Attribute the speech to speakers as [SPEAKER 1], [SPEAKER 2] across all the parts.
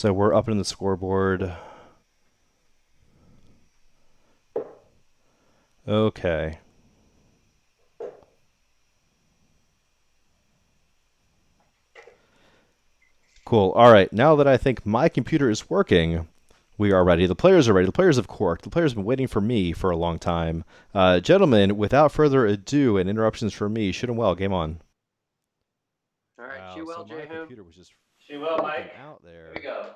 [SPEAKER 1] So we're up in the scoreboard. Okay. Cool. All right. Now that I think my computer is working, we are ready. The players are ready. The players have corked. The players have been waiting for me for a long time. Gentlemen, without further ado and interruptions from me, shoot 'em well. Game on.
[SPEAKER 2] All right,
[SPEAKER 1] Wow.
[SPEAKER 2] shoot
[SPEAKER 1] So
[SPEAKER 2] well,
[SPEAKER 1] my
[SPEAKER 2] Jae Hoon.
[SPEAKER 1] computer was just
[SPEAKER 2] Shoot well,
[SPEAKER 1] freaking
[SPEAKER 2] Mike.
[SPEAKER 1] out
[SPEAKER 2] Here we
[SPEAKER 1] there
[SPEAKER 2] go.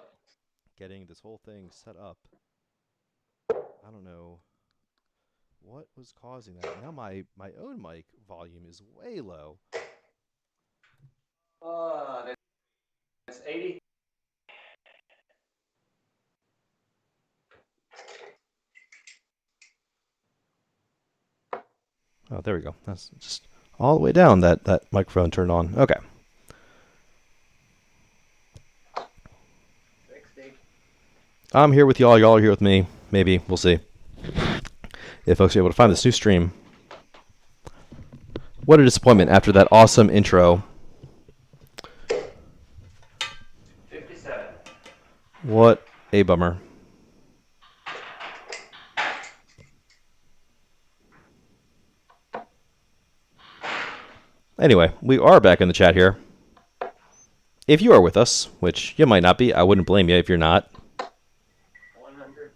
[SPEAKER 1] getting this whole thing set up. I don't know what was causing that. Now my own mic volume is way low.
[SPEAKER 2] That's 80.
[SPEAKER 1] Oh, there we go. That's just all the way down. That microphone turned on. Okay.
[SPEAKER 2] 60.
[SPEAKER 1] I'm here with y'all. Y'all are here with me. Maybe. We'll see. If folks are able to find this new stream. What a disappointment after that awesome intro.
[SPEAKER 2] 57.
[SPEAKER 1] What a bummer. Anyway, we are back in the chat here. If you are with us, which you might not be, I wouldn't blame you if you're not.
[SPEAKER 2] 100.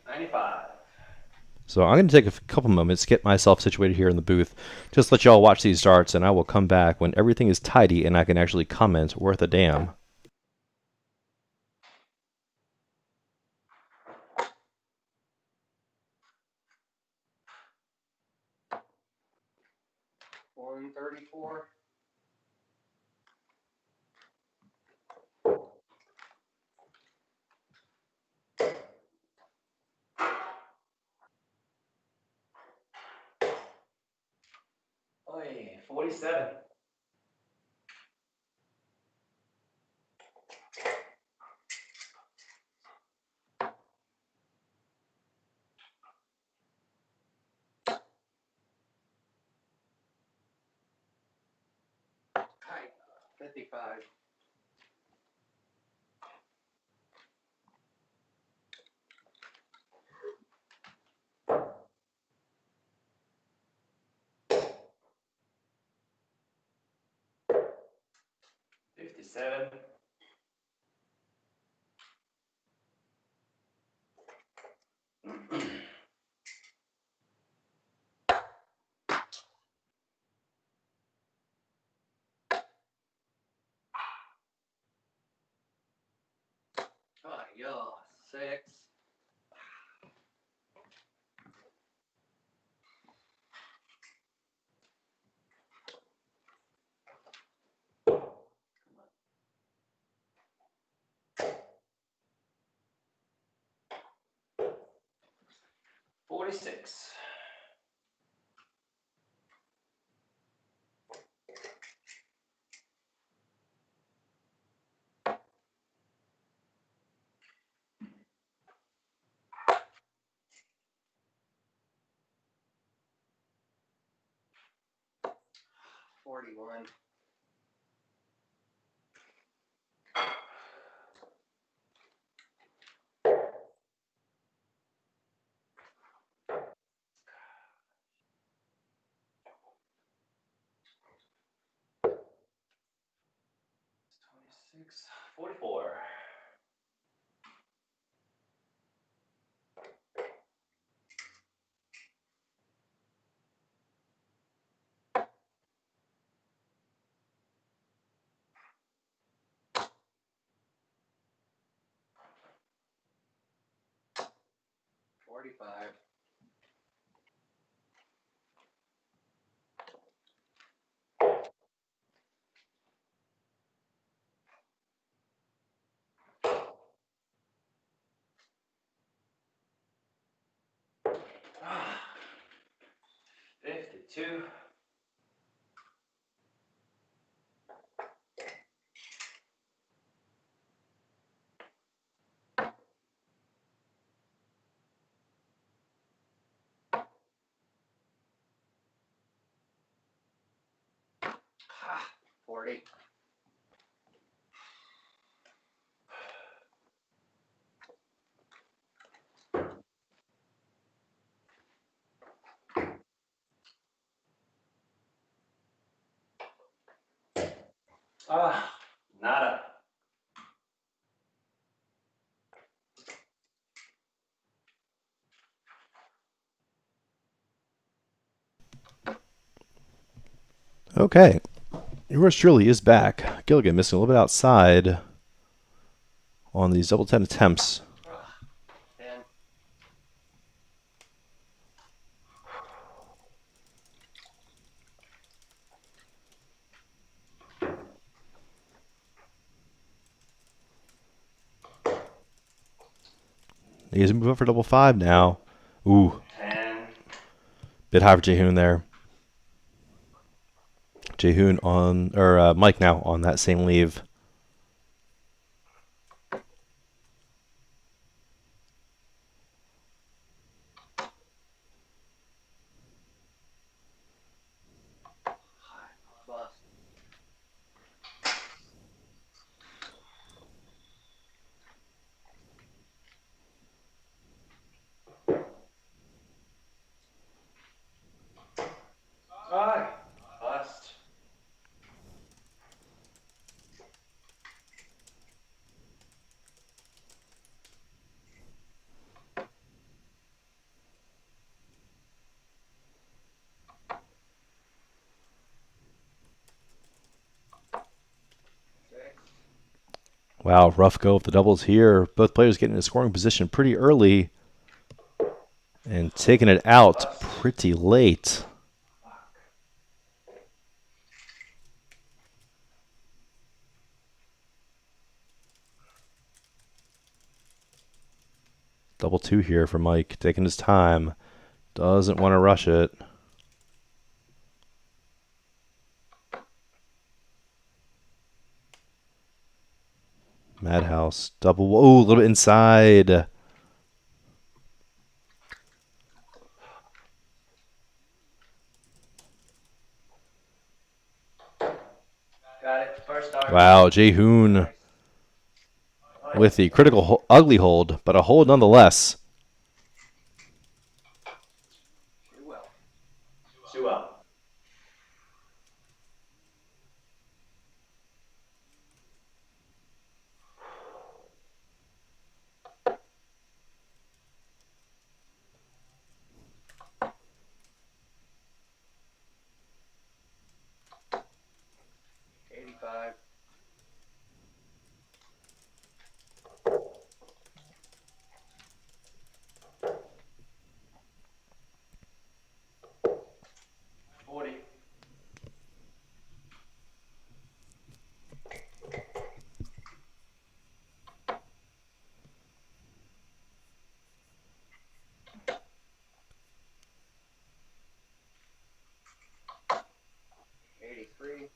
[SPEAKER 2] $95.
[SPEAKER 1] So I'm going to take a couple moments to get myself situated here in the booth. Just let y'all watch these darts, and I will come back when everything is tidy and I can actually comment worth a damn.
[SPEAKER 2] $134. Oh yeah, 47. Hi. 55. 57. Oh yeah, 6. 46. 41. Six. 44. 45. Ah, 52. 40. Nada.
[SPEAKER 1] Okay. Yours truly is back. Gilligan missing a little bit outside on these double 10 attempts.
[SPEAKER 2] 10.
[SPEAKER 1] He's move up for double 5 now. Ooh.
[SPEAKER 2] 10.
[SPEAKER 1] Bit high for Jae Hoon there. Jae Hoon on, or Mike now on that same leave.
[SPEAKER 2] Bust. Bust.
[SPEAKER 1] Wow, rough go of the doubles here. Both players getting in a scoring position pretty early and taking it out pretty late. Double 2 here for Mike, taking his time. Doesn't want to rush it. Madhouse, double, whoa, a little bit inside.
[SPEAKER 2] Got it. First start.
[SPEAKER 1] Wow, Jae Hoon with the critical ugly hold, but a hold nonetheless.
[SPEAKER 2] Do well. Do well. $85. $40. $83.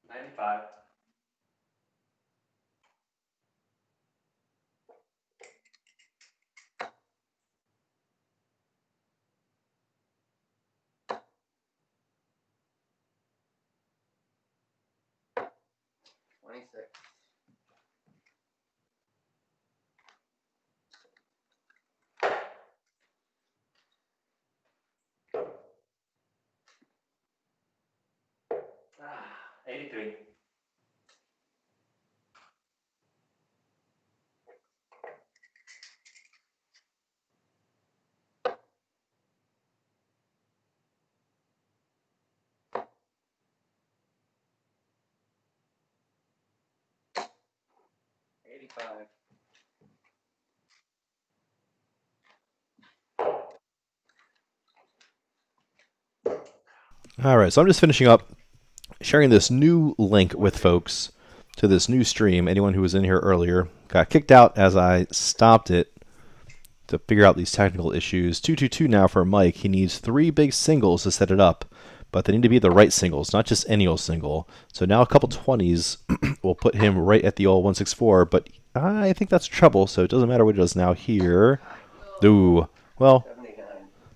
[SPEAKER 2] $95. $26. $83. $85.
[SPEAKER 1] All right, so I'm just finishing up sharing this new link with folks to this new stream. Anyone who was in here earlier got kicked out as I stopped it to figure out these technical issues. 222 now for Mike. He needs 3 big singles to set it up, but they need to be the right singles, not just any old single. So now a couple 20s will put him right at the old 164, but I think that's trouble, so it doesn't matter what he does now here. Ooh. Well,
[SPEAKER 2] 79.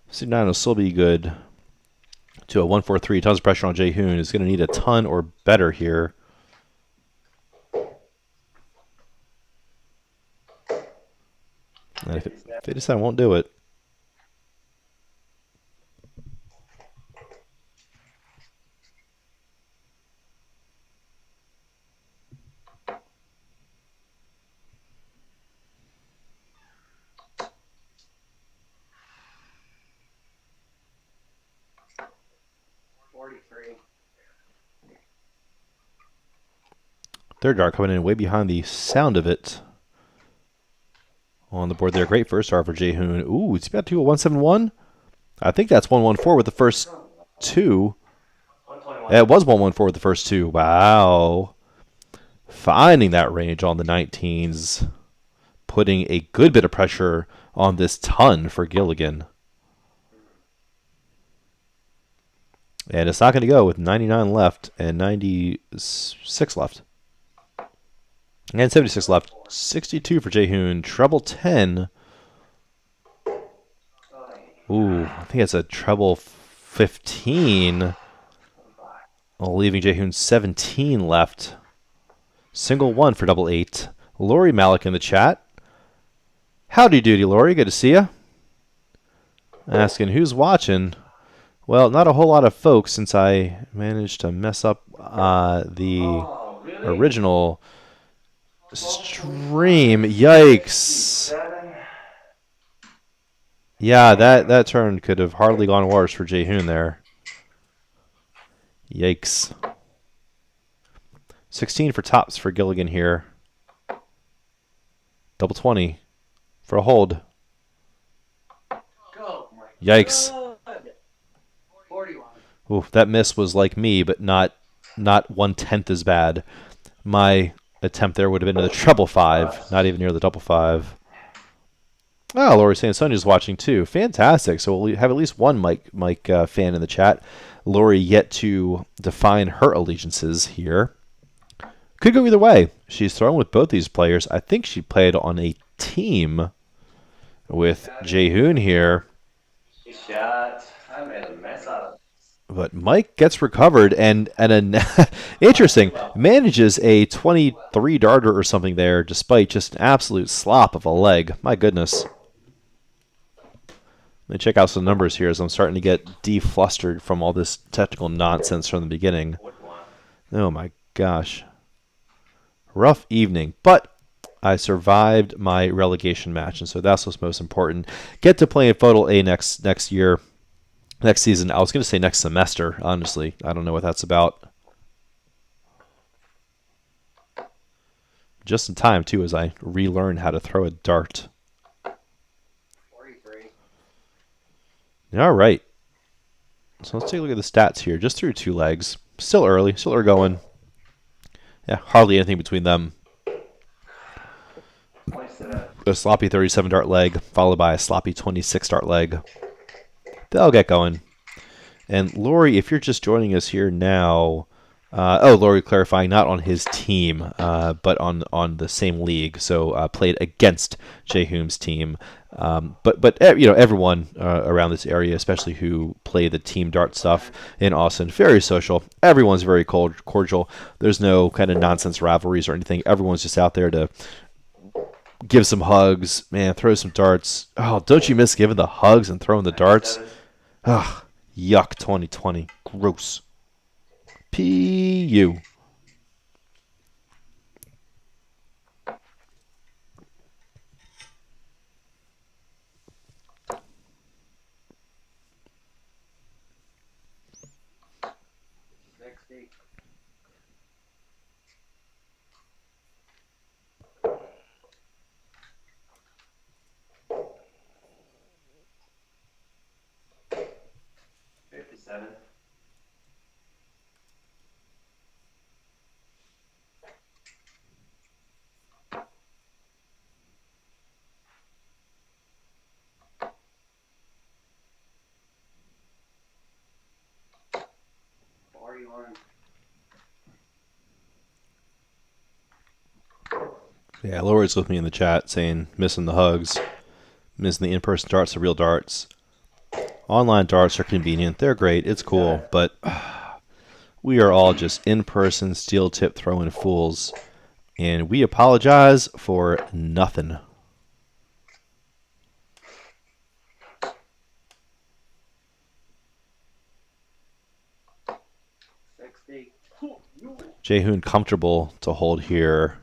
[SPEAKER 1] 69 will still be good to a 143. Tons of pressure on Jae Hoon. Is going to need a ton or better here. And if 57 won't do it. Third dart coming in way behind the sound of it. On the board there. Great first dart for Jae Hoon. Ooh, it's about to a 171. I think that's 114 with the first two.
[SPEAKER 2] 121.
[SPEAKER 1] It was 114 with the first two. Wow. Finding that range on the 19s. Putting a good bit of pressure on this ton for Gilligan. And it's not going to go with 99 left and 96 left. And 76 left. 62 for Jae Hoon. Treble 10. Ooh, I think it's a treble 15. Leaving Jae Hoon 17 left. Single 1 for double 8. Lori Malik in the chat. Howdy doody, Lori. Good to see you. Asking who's watching. Well, not a whole lot of folks since I managed to mess up the original stream. Yikes. Yeah, that turn could have hardly gone worse for Jae Hoon there. Yikes. 16 for tops for Gilligan here. Double 20 for a hold. Yikes.
[SPEAKER 2] 41.
[SPEAKER 1] Ooh, that miss was like me, but not 1/10 as bad. My attempt there would have been to the treble 5, not even near the double 5. Oh, Lori saying Sonia's watching too. Fantastic. So we'll have at least one Mike fan in the chat. Lori yet to define her allegiances here. Could go either way. She's thrown with both these players. I think she played on a team with Jae Hoon here.
[SPEAKER 2] He shot. I made a mess out of it.
[SPEAKER 1] But Mike gets recovered and interesting, manages a 23 darter or something there despite just an absolute slop of a leg. My goodness. Let me check out some numbers here as I'm starting to get deflustered from all this technical nonsense from the beginning. Oh my gosh. Rough evening, but I survived my relegation match, and so that's what's most important. Get to play in Photo A next year. Next season. I was going to say next semester, honestly. I don't know what that's about. Just in time, too, as I relearn how to throw a dart.
[SPEAKER 2] 43.
[SPEAKER 1] All right. So let's take a look at the stats here. Just through 2 legs. Still early. Still are going. Yeah, hardly anything between them.
[SPEAKER 2] 27.
[SPEAKER 1] A sloppy 37 dart leg, followed by a sloppy 26 dart leg. They'll get going. And Lori, if you're just joining us here now, Lori clarifying, not on his team, but on the same league. So played against Jae Hoon's team. But everyone around this area, especially who play the team dart stuff in Austin, very social. Everyone's very cordial. There's no kind of nonsense rivalries or anything. Everyone's just out there to give some hugs, man, throw some darts. Oh, don't you miss giving the hugs and throwing the darts? Ugh, yuck, 2020. Gross. P.U.
[SPEAKER 2] Seven.
[SPEAKER 1] Yeah, Lori's with me in the chat saying missing the hugs, missing the in-person darts, the real darts. Online darts are convenient. They're great. It's cool. But we are all just in-person steel tip throwing fools. And we apologize for nothing. Jae Hoon comfortable to hold here.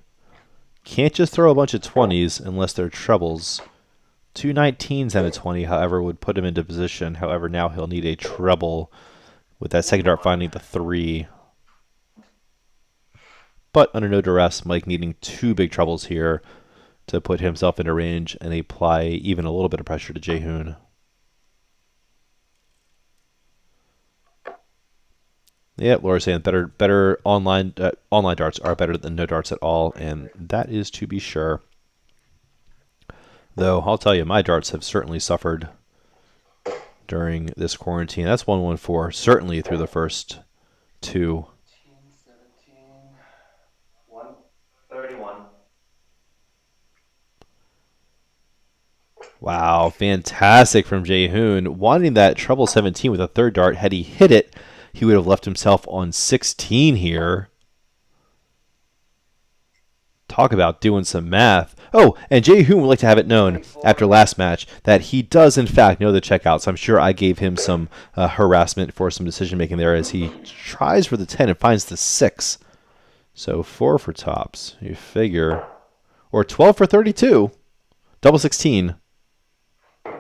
[SPEAKER 1] Can't just throw a bunch of 20s unless they're trebles. Two 19s and a 20, however, would put him into position. However, now he'll need a treble with that second dart finding the 3. But under no duress, Mike needing 2 big trebles here to put himself into range and apply even a little bit of pressure to Jae Hoon. Yep, Laura's saying better online darts are better than no darts at all, and that is to be sure. Though I'll tell you, my darts have certainly suffered during this quarantine. That's 114, certainly through the first 2.
[SPEAKER 2] 17, 131.
[SPEAKER 1] Wow, fantastic from Jae Hoon. Wanting that treble 17 with a third dart. Had he hit it, he would have left himself on 16 here. Talk about doing some math. Oh, and Jae Hoon would like to have it known after last match that he does, in fact, know the checkouts. I'm sure I gave him some harassment for some decision-making there as he tries for the 10 and finds the 6. So 4 for tops, you figure. Or 12 for 32. Double 16. Ooh,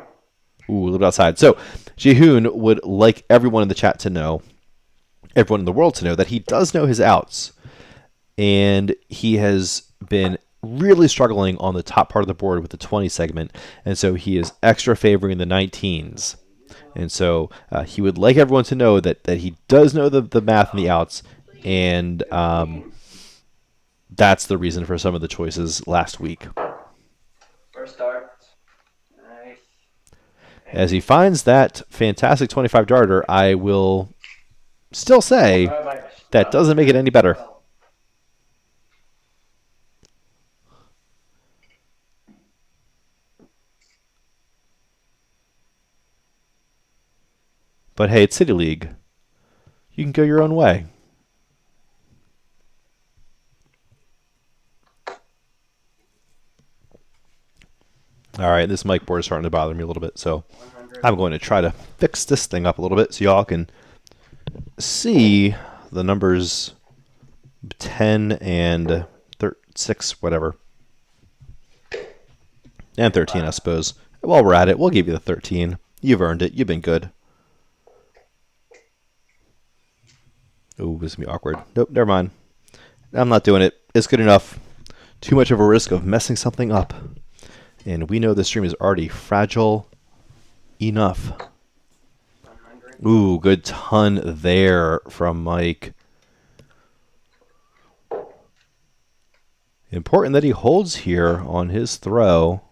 [SPEAKER 1] a little bit outside. So Jae Hoon would like everyone in the chat to know, everyone in the world to know, that he does know his outs. And he has been really struggling on the top part of the board with the 20 segment. And so he is extra favoring the 19s. And so he would like everyone to know that he does know the math and the outs. And that's the reason for some of the choices last week.
[SPEAKER 2] First start. Nice.
[SPEAKER 1] As he finds that fantastic 25 darter, I will still say that doesn't make it any better. But hey, it's City League. You can go your own way. All right, this mic board is starting to bother me a little bit, so I'm going to try to fix this thing up a little bit so y'all can see the numbers 10 and 6, whatever. And 13, I suppose. While we're at it, we'll give you the 13. You've earned it. You've been good. Oh, this is going to be awkward. Nope, never mind. I'm not doing it. It's good enough. Too much of a risk of messing something up. And we know the stream is already fragile enough. Ooh, good ton there from Mike. Important that he holds here on his throw.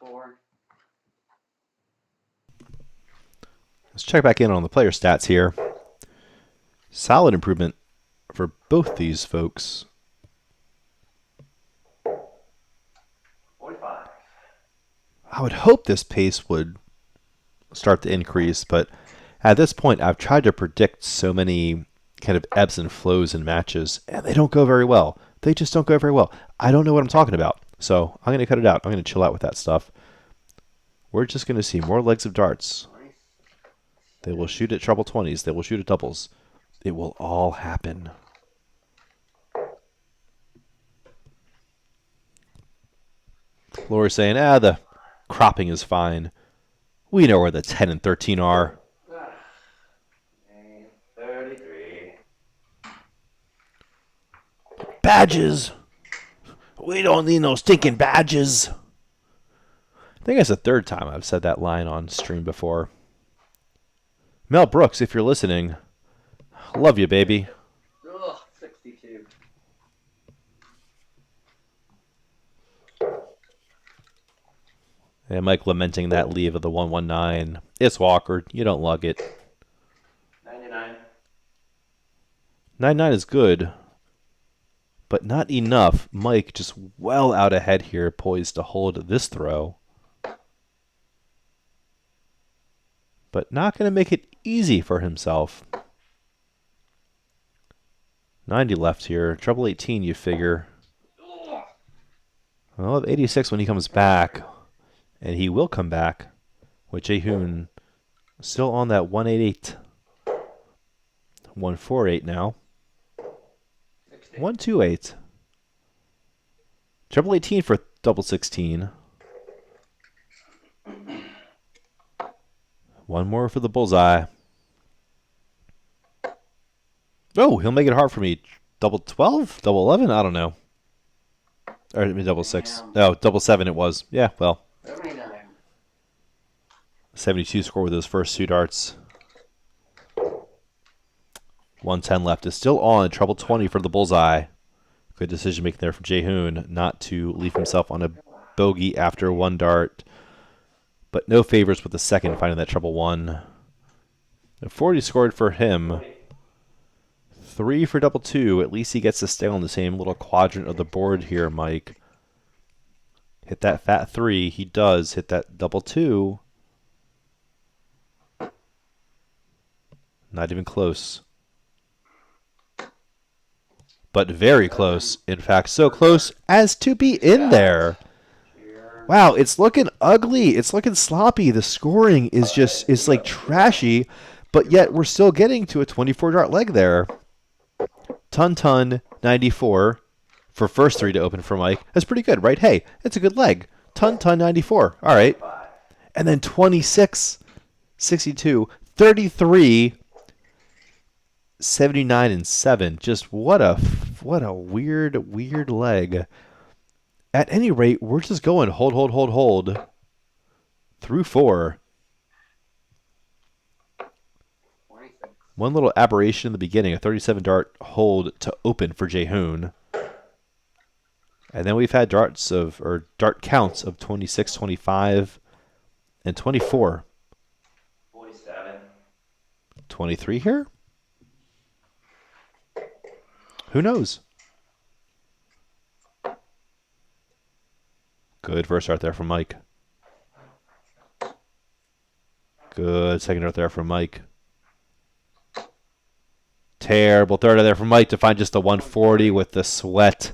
[SPEAKER 2] 41.
[SPEAKER 1] Let's check back in on the player stats here. Solid improvement for both these folks.
[SPEAKER 2] 45.
[SPEAKER 1] I would hope this pace would start to increase, but at this point I've tried to predict so many kind of ebbs and flows in matches, and they don't go very well. They just don't go very well. I don't know what I'm talking about, so I'm going to cut it out. I'm going to chill out with that stuff. We're just going to see more legs of darts. They will shoot at treble 20s. They will shoot at doubles. It will all happen. Lori's saying, the cropping is fine. We know where the 10 and 13 are.
[SPEAKER 2] 33.
[SPEAKER 1] Badges! We don't need no stinking badges. I think that's the third time I've said that line on stream before. Mel Brooks, if you're listening, love you, baby.
[SPEAKER 2] Ugh, 62.
[SPEAKER 1] And Mike lamenting that leave of the 119. It's awkward. You don't lug it.
[SPEAKER 2] 99.
[SPEAKER 1] 99 is good, but not enough. Mike just well out ahead here, poised to hold this throw. But not going to make it easy for himself. 90 left here. Trouble 18, you figure. I'll have 86 when he comes back. And he will come back with Jae Hoon still on that 188. 148 now. 128. Trouble 18 for double 16. One more for the bullseye. Oh, he'll make it hard for me. Double 12? Double 11? I don't know. Or double 6. Oh, double 7 it was. Yeah, well.
[SPEAKER 2] 79.
[SPEAKER 1] 72 score with those first two darts. 110 left is still on. Trouble 20 for the bullseye. Good decision making there from Jae Hoon not to leave himself on a bogey after one dart. But no favors with the second, finding that trouble 1. 40 scored for him. 3 for double 2. At least he gets to stay on the same little quadrant of the board here, Mike. Hit that fat 3. He does. Hit that double 2. Not even close. But very close. In fact, so close as to be in there. Wow, it's looking ugly. It's looking sloppy. The scoring is just, it's like trashy, but yet we're still getting to a 24 dart leg there. Ton 94 for first 3 to open for Mike. That's pretty good, right? Hey, it's a good leg. Ton 94. All right. And then 26, 62, 33, 79 and 7. Just what a weird leg. At any rate, we're just going hold through 4.
[SPEAKER 2] 26.
[SPEAKER 1] One little aberration in the beginning, a 37 dart hold to open for Jae Hoon. And then we've had dart counts of 26, 25, and 24.
[SPEAKER 2] 47.
[SPEAKER 1] 23 here? Who knows? Good first dart there from Mike. Good second dart there from Mike. Terrible third dart there from Mike to find just the 140 with the sweat.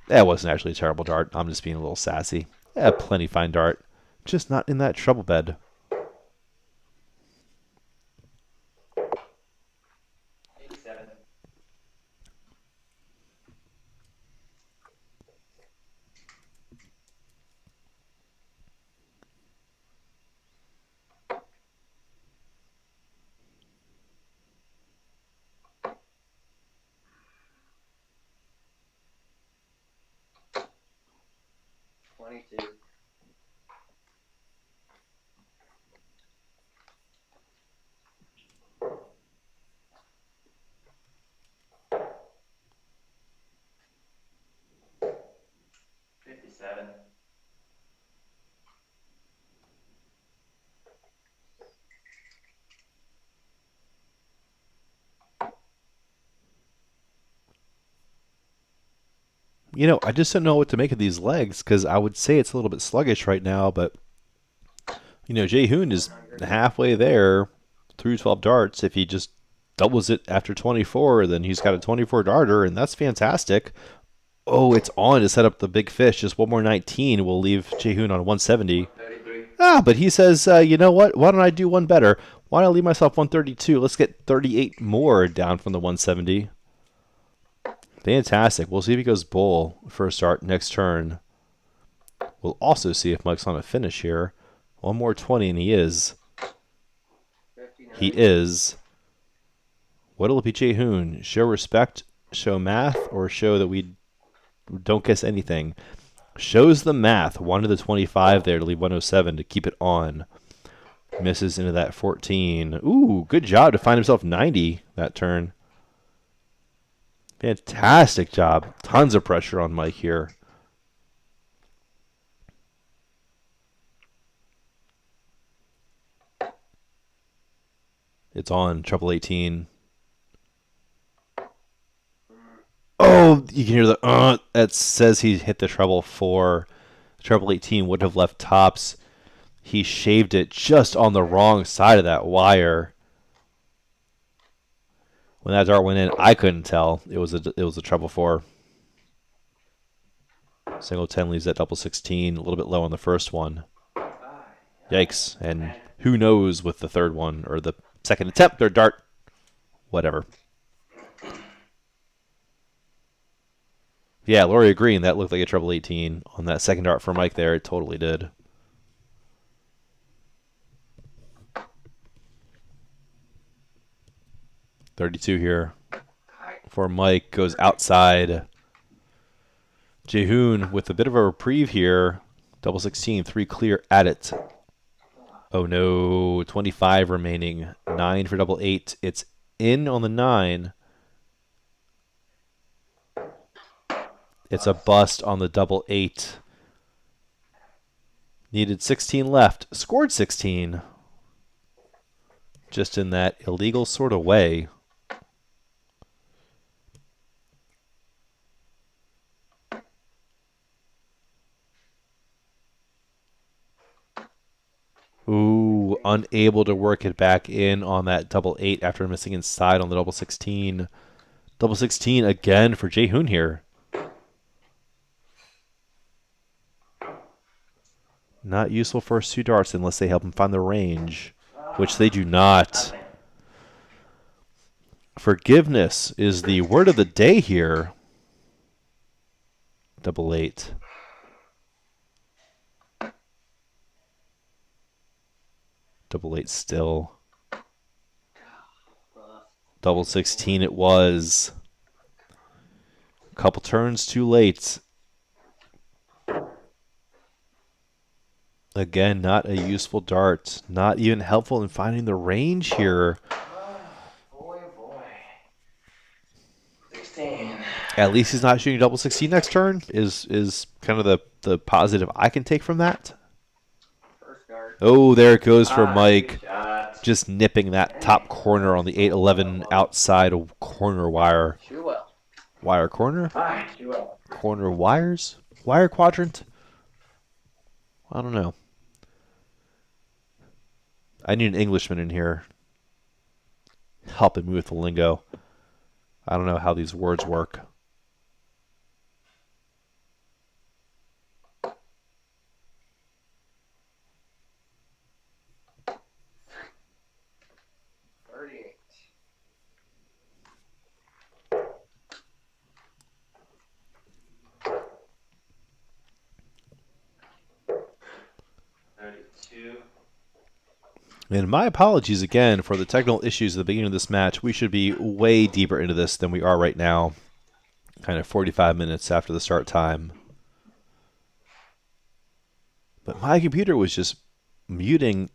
[SPEAKER 1] That wasn't actually a terrible dart. I'm just being a little sassy. Yeah, plenty fine dart. Just not in that trouble bed.
[SPEAKER 2] 87. 22. 57.
[SPEAKER 1] I just don't know what to make of these legs because I would say it's a little bit sluggish right now, but Jae Hoon is halfway there through 12 darts. If he just doubles it after 24, then he's got a 24 darter, and that's fantastic. Oh, it's on to set up the big fish. Just one more 19 will leave Jae Hoon on 170.
[SPEAKER 2] 33.
[SPEAKER 1] But he says, you know what? Why don't I do one better? Why don't I leave myself 132? Let's get 38 more down from the 170. Fantastic. We'll see if he goes bull first start next turn. We'll also see if Mike's on a finish here. One more 20, and he is.
[SPEAKER 2] 59.
[SPEAKER 1] He is. What'll it be, Jae Hoon? Show respect, show math, or show that we don't guess anything? Shows the math. 1 to the 25 there to leave 107 to keep it on. Misses into that 14. Ooh, good job to find himself 90 that turn. Fantastic job. Tons of pressure on Mike here. It's on treble 18. Oh, you can hear the that says he hit the treble 4. Treble 18 would have left tops. He shaved it just on the wrong side of that wire. When that dart went in, I couldn't tell. It was a treble 4. Single 10 leaves that double 16, a little bit low on the first one. Yikes. And who knows with the third one, or the second attempt, or dart, whatever. Yeah, Lori agreeing that looked like a treble 18 on that second dart for Mike there. It totally did. .32 here for Mike. Goes outside. Jae Hoon with a bit of a reprieve here. Double 16, 3 clear at it. Oh no, 25 remaining. 9 for double 8. It's in on the 9. It's a bust on the double 8. Needed 16 left. Scored 16. Just in that illegal sort of way. Ooh, unable to work it back in on that double 8 after missing inside on the double 16. Double 16 again for Jae Hoon here. Not useful first 2 darts unless they help him find the range, which they do not. Forgiveness is the word of the day here. Double 8. Double 8 still. Double 16 it was. A couple turns too late. Again, not a useful dart. Not even helpful in finding the range here.
[SPEAKER 2] Boy. 16.
[SPEAKER 1] At least he's not shooting double 16 next turn is kind of the positive I can take from that. Oh, there it goes for Mike. Just nipping that top corner on the 8-11 outside corner wire. Wire corner? Corner wires? Wire quadrant? I don't know. I need an Englishman in here helping me with the lingo. I don't know how these words work. And my apologies again for the technical issues at the beginning of this match. We should be way deeper into this than we are right now. Kind of 45 minutes after the start time. But my computer was just muting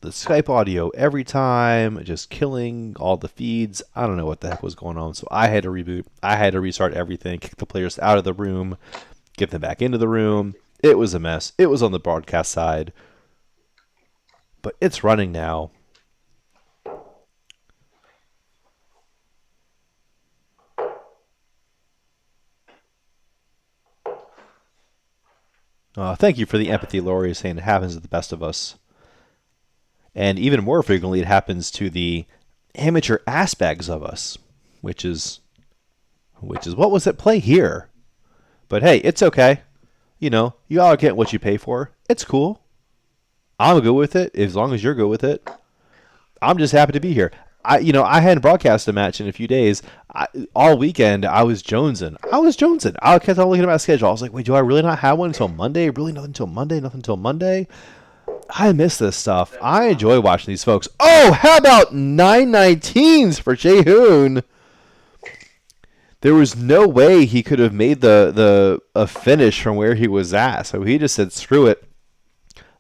[SPEAKER 1] the Skype audio every time, just killing all the feeds. I don't know what the heck was going on. So I had to reboot. I had to restart everything, kick the players out of the room, get them back into the room. It was a mess. It was on the broadcast side. But it's running now. Thank you for the empathy, Lori, saying it happens to the best of us. And even more frequently, it happens to the amateur ass-bags of us, which is what was at play here. But hey, it's okay. You know, you all get what you pay for. It's cool. I'm good with it as long as you're good with it. I'm just happy to be here. I hadn't broadcast a match in a few days. All weekend, I was jonesing. I kept on looking at my schedule. I was like, wait, do I really not have one until Monday? Really nothing until Monday? I miss this stuff. I enjoy watching these folks. Oh, how about 919s for Jae Hoon? There was no way he could have made a finish from where he was at. So he just said, screw it.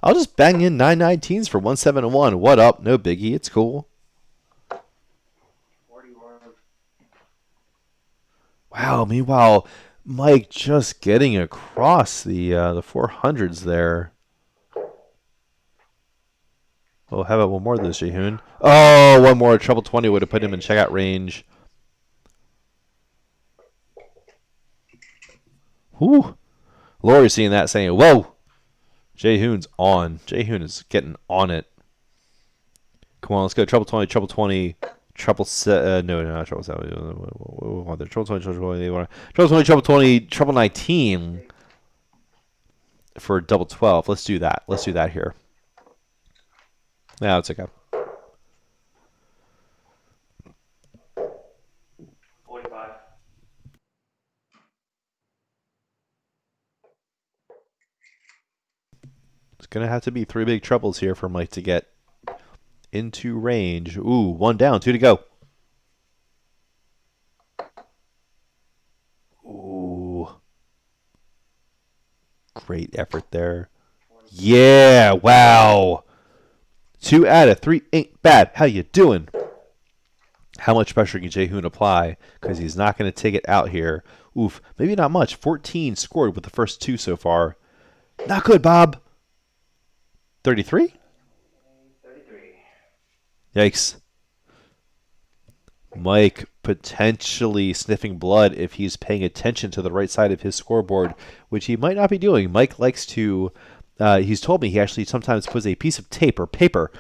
[SPEAKER 1] I'll just bang in 919s for 171. What up? No biggie. It's cool.
[SPEAKER 2] 41.
[SPEAKER 1] Wow. Meanwhile, Mike just getting across the 400s there. Oh, how about one more of those, Jae Hoon? Oh, one more. Treble 20 would have put him in checkout range. Whew. Lori's seeing that saying, whoa. Jae Hoon's on. Jae Hoon is getting on it. Come on, let's go. Treble 20, treble 20, treble set. No, not treble 7. Treble 20, treble 20, treble 20, treble 20, treble 19 for double 12. Let's do that. Let's do that here. Yeah, it's okay.
[SPEAKER 2] 45.
[SPEAKER 1] It's going to have to be 3 big trebles here for Mike to get into range. Ooh, 1 down, 2 to go. Ooh. Great effort there. Yeah, wow. 2 out of 3 ain't bad. How you doing? How much pressure can Jae Hoon apply? Because he's not going to take it out here. Oof, maybe not much. 14 scored with the first 2 so far. Not good, Bob. 33?
[SPEAKER 2] 33.
[SPEAKER 1] Yikes. Mike potentially sniffing blood if he's paying attention to the right side of his scoreboard, which he might not be doing. Mike likes to, he's told me he actually sometimes puts a piece of tape or paper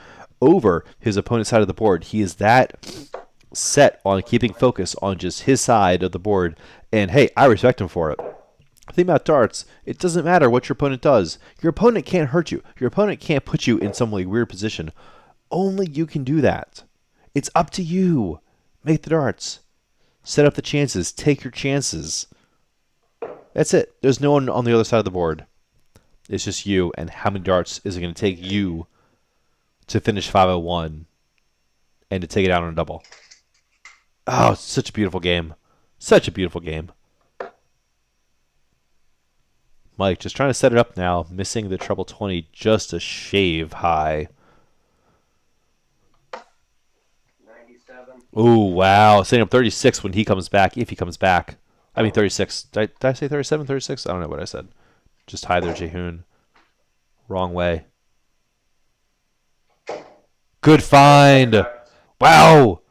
[SPEAKER 1] over his opponent's side of the board. He is that set on keeping focus on just his side of the board, and hey, I respect him for it. The thing about darts, it doesn't matter what your opponent does. Your opponent can't hurt you. Your opponent can't put you in some weird position. Only you can do that. It's up to you. Make the darts. Set up the chances. Take your chances. That's it. There's no one on the other side of the board. It's just you, and how many darts is it going to take you to finish 501 and to take it out on a double? Oh, it's such a beautiful game. Such a beautiful game. Mike just trying to set it up now, missing the treble 20 just a shave high.
[SPEAKER 2] 97.
[SPEAKER 1] Ooh, wow. Setting up 36 when he comes back, if he comes back. I mean 36. Did I say 37, 36? I don't know what I said. Just high there, Jae Hoon. Wrong way. Good find. Wow.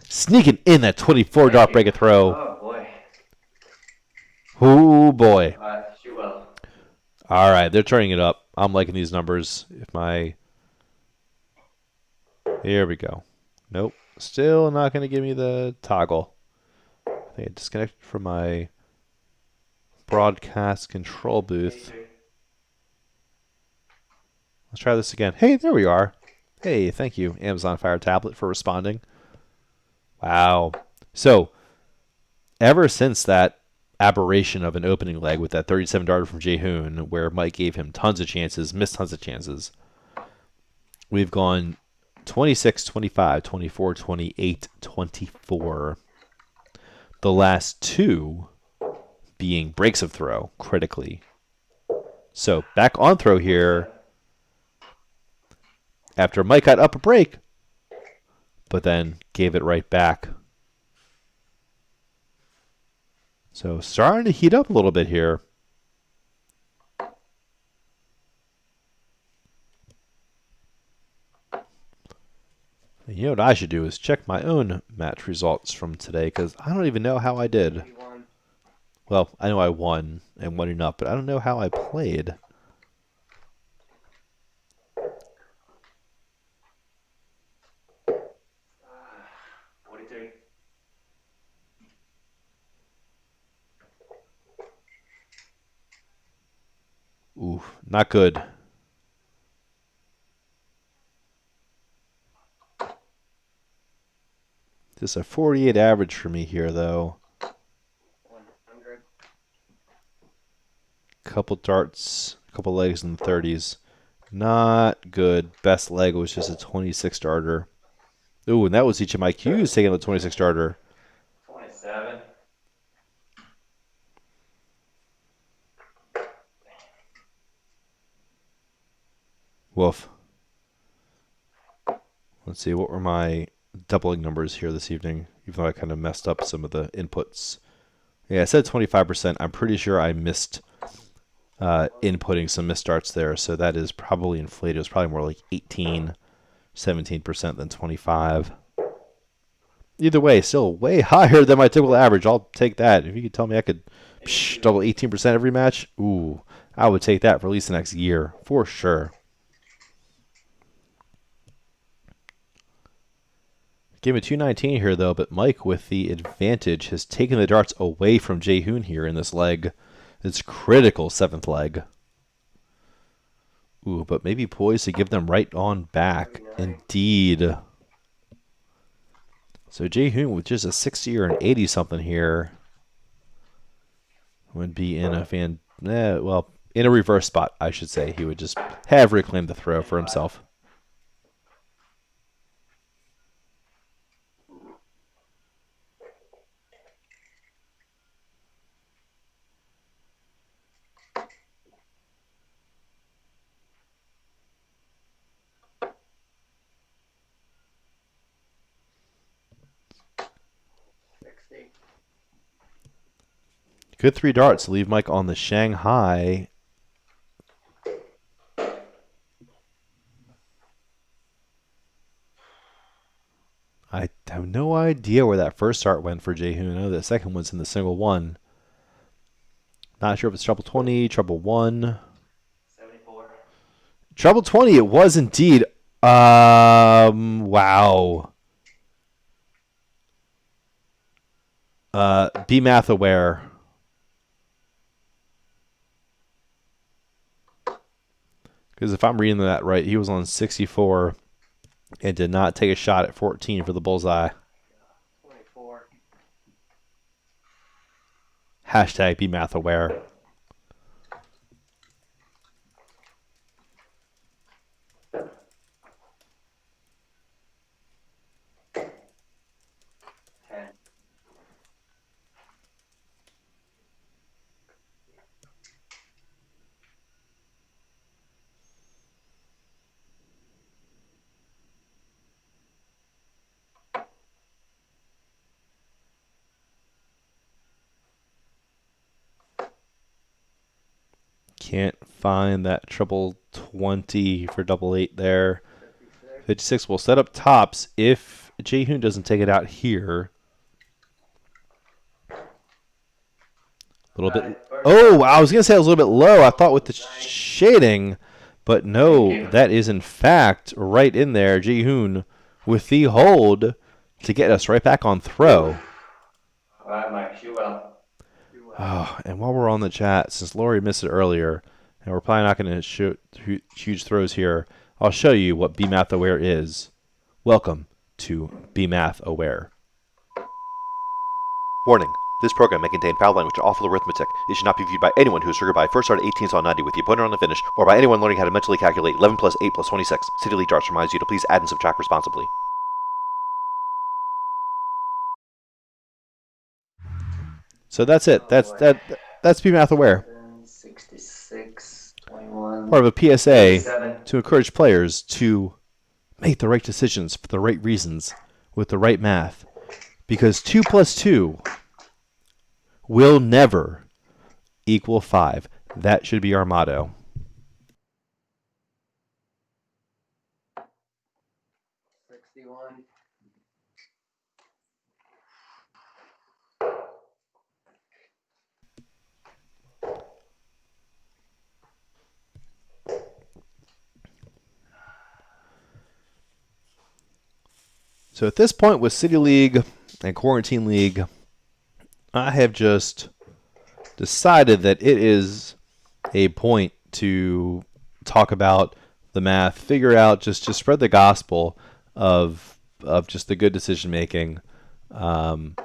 [SPEAKER 1] Sneaking in that 24 dot break a throw.
[SPEAKER 2] Oh, boy.
[SPEAKER 1] Oh, boy.
[SPEAKER 2] Shoot well.
[SPEAKER 1] All right, they're turning it up. I'm liking these numbers. Here we go. Nope. Still not going to give me the toggle. I think I disconnected from my broadcast control booth. Let's try this again. Hey, there we are. Hey, thank you, Amazon Fire Tablet, for responding. Wow. So, ever since that aberration of an opening leg with that 37 darter from Jae Hoon, where Mike gave him tons of chances, missed tons of chances, we've gone 26, 25, 24, 28, 24. The last 2 being breaks of throw, critically. So, back on throw here after Mike got up a break, but then gave it right back. So starting to heat up a little bit here. You know what I should do is check my own match results from today, because I don't even know how I did. Well, I know I won and won enough, but I don't know how I played. Ooh, not good. Just a 48 average for me here, though.
[SPEAKER 2] 100.
[SPEAKER 1] Couple darts, couple legs in the 30s. Not good. Best leg was just a 26 darter. Ooh, and that was each of my cues taking the 26 darter.
[SPEAKER 2] 27.
[SPEAKER 1] Woof. Let's see, what were my doubling numbers here this evening? Even though I kind of messed up some of the inputs. Yeah, I said 25%. I'm pretty sure I missed inputting some misstarts there, so that is probably inflated. It was probably more like 18, 17% than 25. Either way, still way higher than my typical average. I'll take that. If you could tell me I could double 18% every match, ooh, I would take that for at least the next year, for sure. Game of 219 here, though, but Mike, with the advantage, has taken the darts away from Jae Hoon here in this leg. It's critical 7th leg. Ooh, but maybe poised to give them right on back. Indeed. So Jae Hoon with just a 60 or an 80 something here would be in a in a reverse spot, I should say. He would just have reclaimed the throw for himself. Good 3 darts to leave Mike on the Shanghai. I have no idea where that first dart went for Jae Hoon. I know the second one's in the single one. Not sure if it's treble 20, treble 1.
[SPEAKER 2] 74.
[SPEAKER 1] Treble 20, it was indeed. Wow. Be math aware. Because if I'm reading that right, he was on 64 and did not take a shot at 14 for the bullseye.
[SPEAKER 2] 24.
[SPEAKER 1] Hashtag be math aware. Can't find that treble 20 for double 8 there. 56 will set up tops if Jae Hoon doesn't take it out here. A little bit. Oh, I was going to say it was a little bit low. I thought with the shading, but no, that is in fact right in there. Jae Hoon with the hold to get us right back on throw.
[SPEAKER 2] All right, Mike, shoot well.
[SPEAKER 1] Oh, and while we're on the chat, since Lori missed it earlier, and we're probably not going to shoot huge throws here, I'll show you what Be Math Aware is. Welcome to Be Math Aware. Warning. This program may contain foul language and awful arithmetic. It should not be viewed by anyone who is triggered by first start at 18 saw 90 with the opponent on the finish, or by anyone learning how to mentally calculate 11 plus 8 plus 26. City League Darts reminds you to please add and subtract responsibly. So that's it. That's Be Math Aware.
[SPEAKER 2] 66, 21.
[SPEAKER 1] Part of a PSA
[SPEAKER 2] 7.
[SPEAKER 1] to encourage players to make the right decisions for the right reasons with the right math. Because 2 plus 2 will never equal 5. That should be our motto. So at this point with City League and Quarantine League, I have just decided that it is a point to talk about the math, figure out, just spread the gospel of just the good decision making. And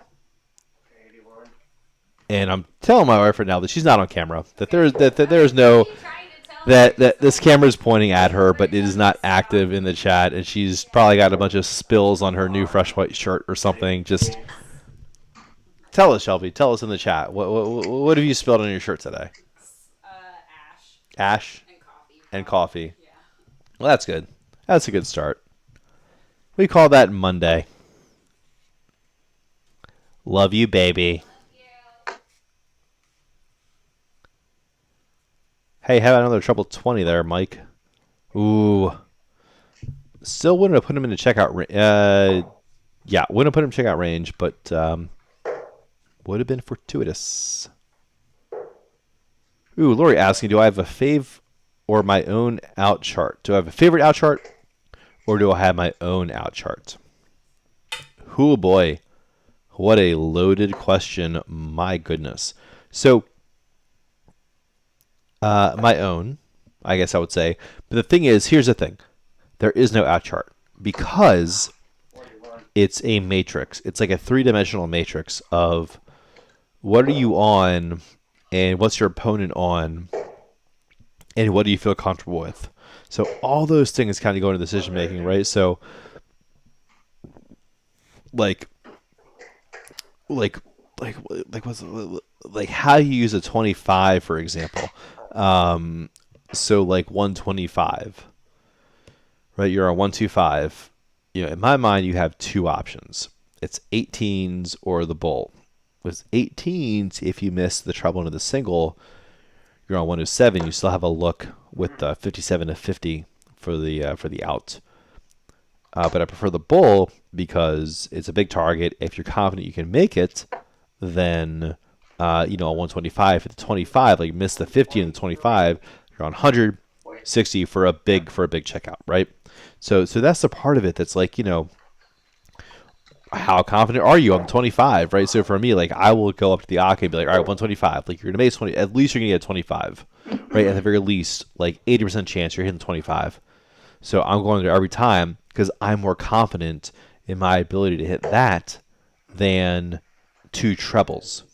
[SPEAKER 1] I'm telling my wife right now that she's not on camera, that there's no that this camera is pointing at her, but it is not active in the chat, and she's probably got a bunch of spills on her new fresh white shirt or something. Just tell us, Shelby. Tell us in the chat. What have you spilled on your shirt today?
[SPEAKER 3] Ash.
[SPEAKER 1] Ash
[SPEAKER 3] And coffee.
[SPEAKER 1] and coffee.
[SPEAKER 3] Yeah.
[SPEAKER 1] Well, that's good. That's a good start. We call that Monday. Love you, baby. Hey, how about another treble 20 there, Mike? Ooh. Still wouldn't have put him in the checkout range. Yeah, wouldn't have put him in checkout range, but would have been fortuitous. Ooh, Lori asking, do I have a fave or my own out chart? Do I have a favorite out chart or do I have my own out chart? Oh boy, what a loaded question. My goodness. So, my own, I guess I would say. But the thing is, here's the thing. There is no out chart because it's a matrix. It's like a three-dimensional matrix of what are you on and what's your opponent on and what do you feel comfortable with. So all those things kind of go into decision making, right? So like like what's like how you use a 25 for example. So like 125, right? You're on 125. You know, in my mind, you have two options. It's 18s or the bull. With 18s, if you miss the treble into the single, you're on 107. You still have a look with the 57 to 50 for the out. But I prefer the bull because it's a big target. If you're confident you can make it, then on 125 for the 25, like you miss the 50 and the 25, you're on 160 for a big checkout, right? So that's the part of it that's like, how confident are you on 25, right? So for me, like I will go up to the arcade and be like, all right, 125. Like you're gonna make 20. At least you're gonna get 25, right? At the very least, like 80% chance you're hitting 25. So I'm going there every time because I'm more confident in my ability to hit that than two trebles,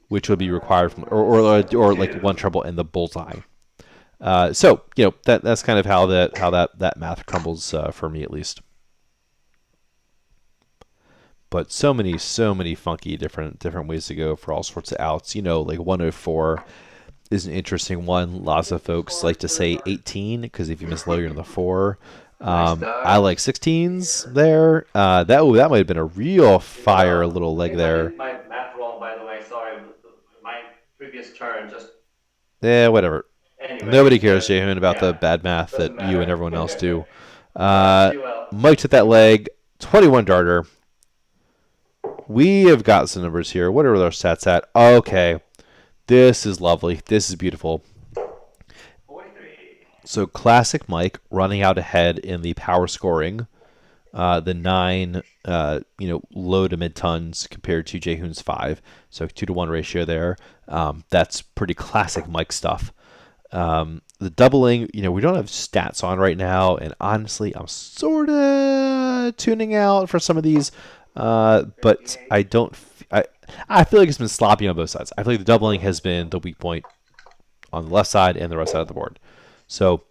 [SPEAKER 1] which would be required from or like one treble in the bullseye. So that's kind of how that math crumbles for me at least. But so many funky different ways to go for all sorts of outs. Like 104 is an interesting one. Lots of folks like to say 18 because if you miss low, you're in the 4. I like 16s there. That might have been a real fire little leg there.
[SPEAKER 2] My math wrong, by the way. Sorry, my previous turn just.
[SPEAKER 1] Yeah, whatever.
[SPEAKER 2] Anyway,
[SPEAKER 1] Nobody cares, Jae Hoon, about the bad math that you and everyone else do. Mike took that leg. 21 darter. We have got some numbers here. What are our stats at? Okay. This is lovely. This is beautiful.
[SPEAKER 2] 43.
[SPEAKER 1] So classic Mike running out ahead in the power scoring. The 9, low to mid tons compared to Jae Hoon's 5. So 2-to-1 ratio there. That's pretty classic Mike stuff. The doubling, we don't have stats on right now, and honestly, I'm sort of tuning out for some of these. But I don't. I feel like it's been sloppy on both sides. I feel like the doubling has been the weak point on the left side and the right side of the board. So,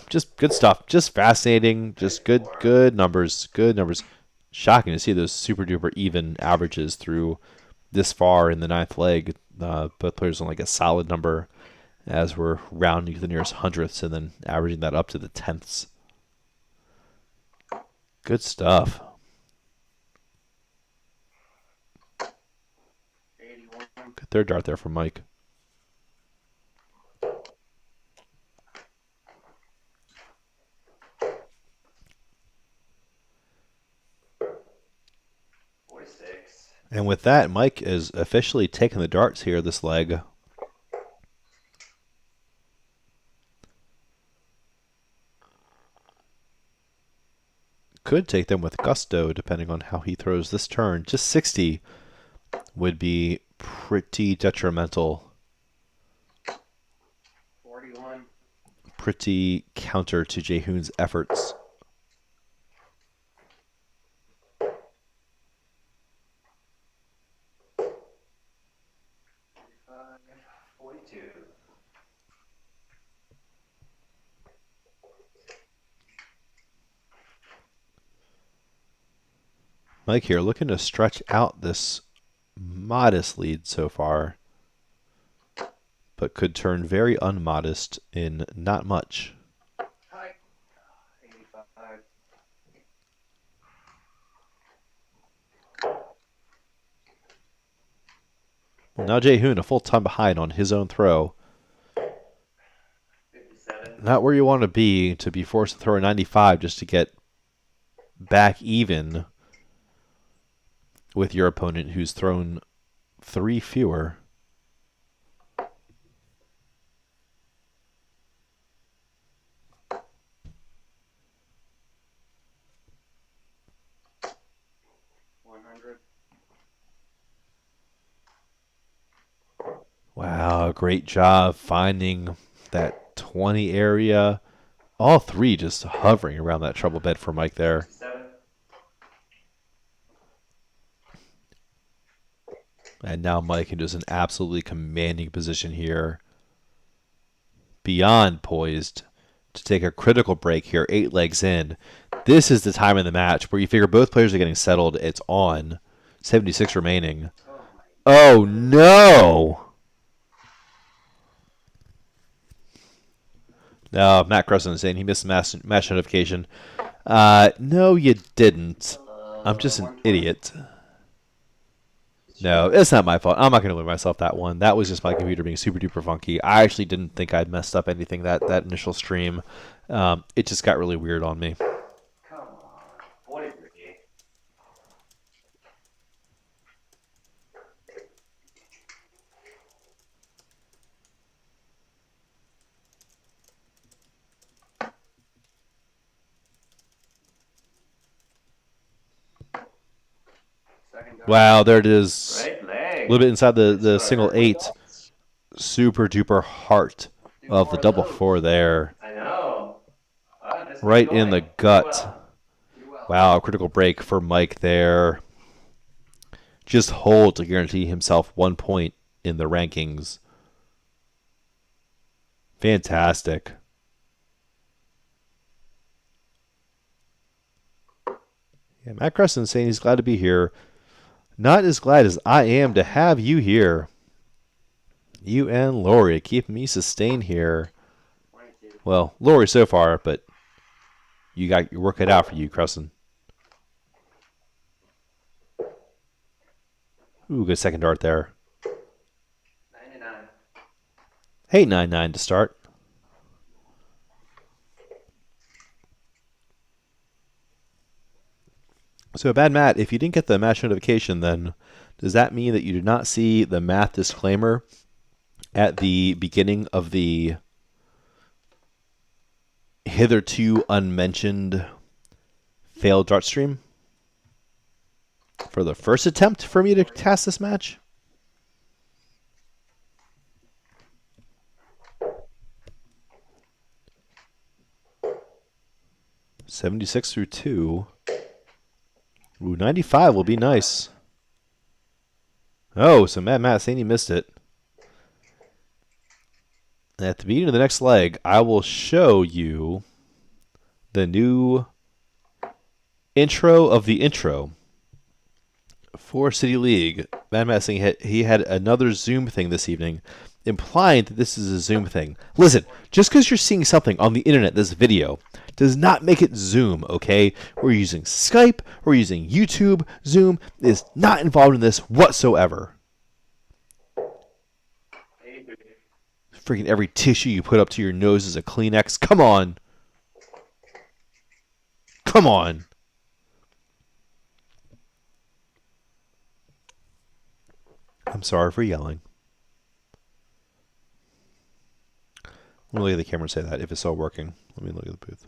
[SPEAKER 1] just good stuff. Just fascinating. Just good numbers. Good numbers. Shocking to see those super duper even averages through this far in the ninth leg. Both players on like a solid number as we're rounding to the nearest hundredths and then averaging that up to the tenths. Good stuff. Good third dart there from Mike. And with that, Mike is officially taking the darts here this leg. Could take them with gusto depending on how he throws this turn. Just 60 would be pretty detrimental.
[SPEAKER 2] 41.
[SPEAKER 1] Pretty counter to Jae Hoon's efforts.
[SPEAKER 2] 42.
[SPEAKER 1] Mike here looking to stretch out this modest lead so far, but could turn very unmodest in not much. Now Jae Hoon a full time behind on his own throw.
[SPEAKER 2] 57.
[SPEAKER 1] Not where you want to be forced to throw a 95 just to get back even with your opponent who's thrown 3 fewer. Wow, great job finding that 20 area. All 3 just hovering around that trouble bed for Mike there.
[SPEAKER 2] 67.
[SPEAKER 1] And now Mike into an absolutely commanding position here. Beyond poised to take a critical break here, 8 legs in. This is the time in the match where you figure both players are getting settled. It's on. 76 remaining. Oh, no! No, Matt Cresson is saying he missed the match notification. No, you didn't. I'm just an idiot. No, it's not my fault. I'm not going to win myself that one. That was just my computer being super duper funky. I actually didn't think I'd messed up anything that initial stream. It just got really weird on me.
[SPEAKER 2] Come on. 43.
[SPEAKER 1] Wow, there it is.
[SPEAKER 2] Right
[SPEAKER 1] A
[SPEAKER 2] leg.
[SPEAKER 1] little bit inside the single 8. Super duper heart of the double 4 there.
[SPEAKER 2] I know.
[SPEAKER 1] Right in the gut. Wow, critical break for Mike there. Just hold to guarantee himself 1 point in the rankings. Fantastic. Yeah, Matt Creston saying he's glad to be here. Not as glad as I am to have you here. You and Lori keeping me sustained here. Well, Lori so far, but you got your work cut out for you, Creston. Ooh, good second dart there.
[SPEAKER 2] 99.
[SPEAKER 1] Hey, 9-9 to start. So, Bad Matt, if you didn't get the match notification, then does that mean that you did not see the math disclaimer at the beginning of the hitherto unmentioned failed dart stream for the first attempt for me to cast this match? $76 through 2. Ooh, 95 will be nice. Oh, so Matt saying he missed it. At the beginning of the next leg, I will show you the new intro of the intro for City League. Matt saying he had another Zoom thing this evening, implying that this is a Zoom thing. Listen, just because you're seeing something on the internet, this video, does not make it Zoom, okay? We're using Skype, we're using YouTube. Zoom is not involved in this whatsoever. Freaking every tissue you put up to your nose is a Kleenex. Come on. Come on. I'm sorry for yelling. Let me look at the camera and say that if it's still working. Let me look at the booth.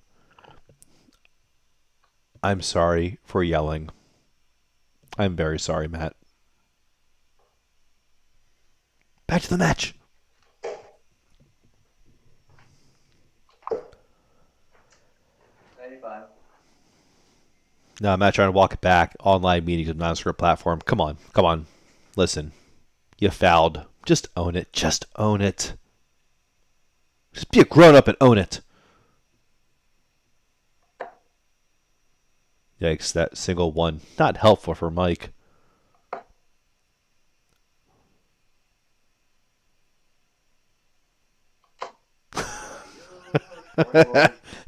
[SPEAKER 1] I'm sorry for yelling. I'm very sorry, Matt. Back to the match. No, I'm not trying to walk it back. Online meetings of non-script platform. Come on. Come on. Listen. You fouled. Just own it. Just own it. Just be a grown-up and own it. Yikes, that single one. Not helpful for Mike.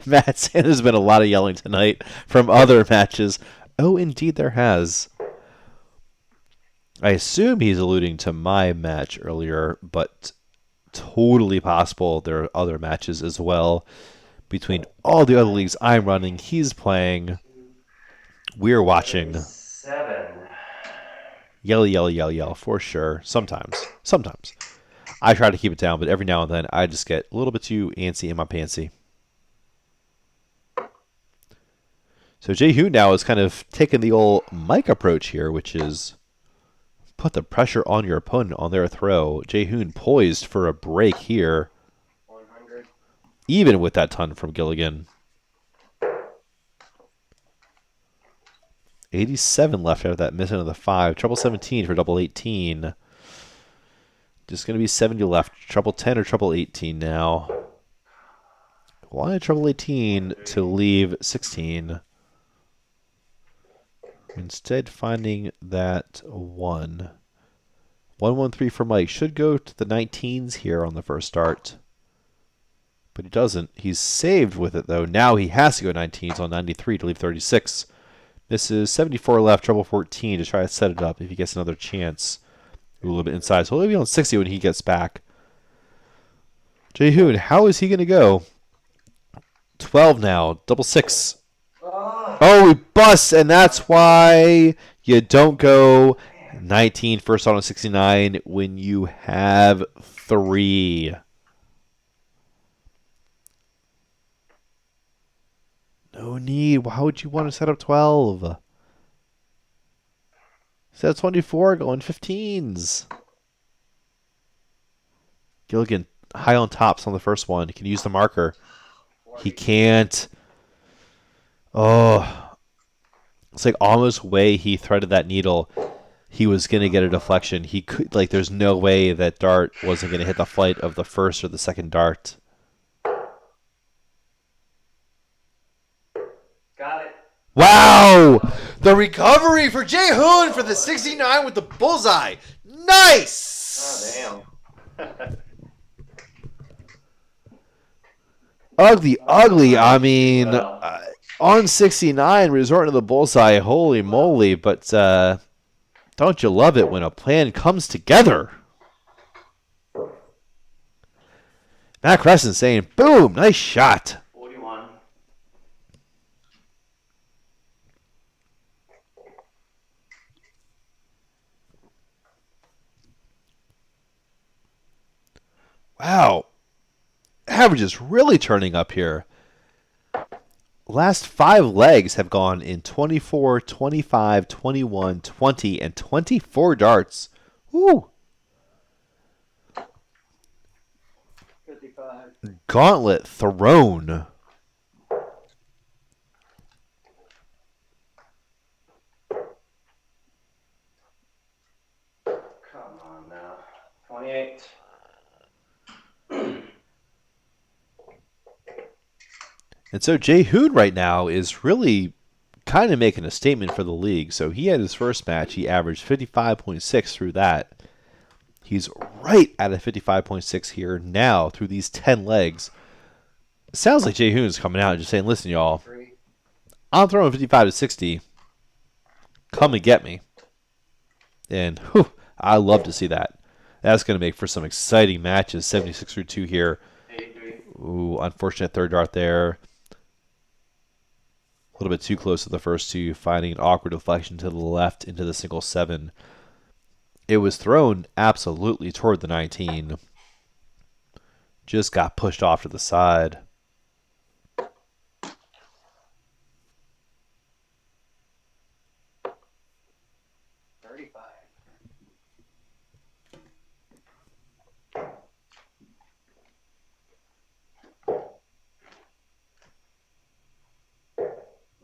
[SPEAKER 1] Matt saying there's been a lot of yelling tonight from other matches. Oh, indeed there has. I assume he's alluding to my match earlier, but totally possible there are other matches as well between all the other leagues I'm running. He's playing. We're watching.
[SPEAKER 2] 37.
[SPEAKER 1] Yell, yell, yell, yell for sure. Sometimes. Sometimes. I try to keep it down, but every now and then I just get a little bit too antsy in my pantsy. So Jae Hoon now is kind of taking the old Mike approach here, which is put the pressure on your opponent on their throw. Jae Hoon poised for a break here,
[SPEAKER 2] 100.
[SPEAKER 1] even with that ton from Gilligan. 87 left after that missing of the 5. Trouble 17 for double 18. Just going to be 70 left. Trouble 10 or trouble 18 now. Why trouble 18 to leave 16? Instead, finding that 1. 113 for Mike. Should go to the 19s here on the first start. But he doesn't. He's saved with it, though. Now he has to go 19s on 93 to leave 36. This is 74 left, trouble 14 to try to set it up if he gets another chance. Ooh, a little bit inside. So he'll be on 60 when he gets back. Jae Hoon, how is he going to go? 12 now, double 6. Oh, he busts, and that's why you don't go 19 first on 69 when you have 3. No need. Why would you want to set up 12? Set up 24, going 15s. Gilligan high on tops on the first one. He can use the marker. He can't. Oh. It's like almost way he threaded that needle. He was going to get a deflection. He could, like, there's no way that dart wasn't going to hit the flight of the first or the second dart.
[SPEAKER 2] Got it.
[SPEAKER 1] Wow! The recovery for Jae Hoon for the 69 with the bullseye. Nice!
[SPEAKER 2] Oh, damn.
[SPEAKER 1] Ugly, ugly. I mean,
[SPEAKER 2] Well.
[SPEAKER 1] on 69, resorting to the bullseye. Holy moly. But don't you love it when a plan comes together? Matt Crescent saying, boom, nice shot.
[SPEAKER 2] 41.
[SPEAKER 1] Wow. Average is really turning up here. Last 5 legs have gone in 24, 25, 21, 20, and 24 darts. Woo!
[SPEAKER 2] 55.
[SPEAKER 1] Gauntlet thrown.
[SPEAKER 2] Come on now. 28.
[SPEAKER 1] And so Jae Hoon right now is really kind of making a statement for the league. So he had his first match. He averaged 55.6 through that. He's right at a 55.6 here now through these 10 legs. It sounds like Jae Hoon's coming out and just saying, listen, y'all,
[SPEAKER 2] 3.
[SPEAKER 1] I'm throwing 55 to 60. Come and get me. And whew, I love to see that. That's going to make for some exciting matches. 76 through 2 here.
[SPEAKER 2] 83.
[SPEAKER 1] Ooh, unfortunate third dart there. A little bit too close to the first 2, finding an awkward deflection to the left into the single 7. It was thrown absolutely toward the 19. Just got pushed off to the side.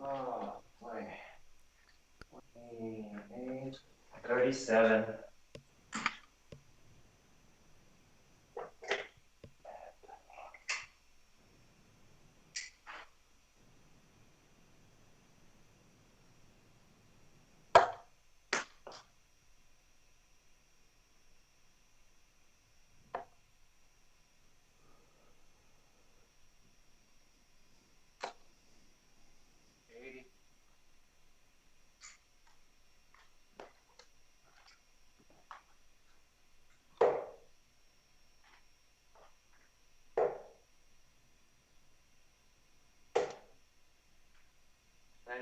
[SPEAKER 2] Oh, boy. 28. 37.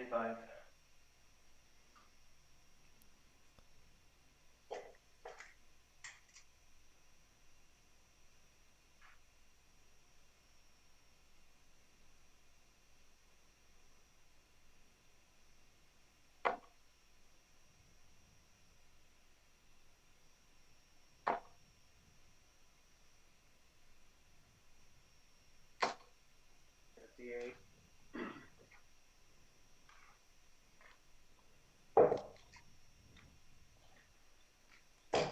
[SPEAKER 2] 25. $58. Come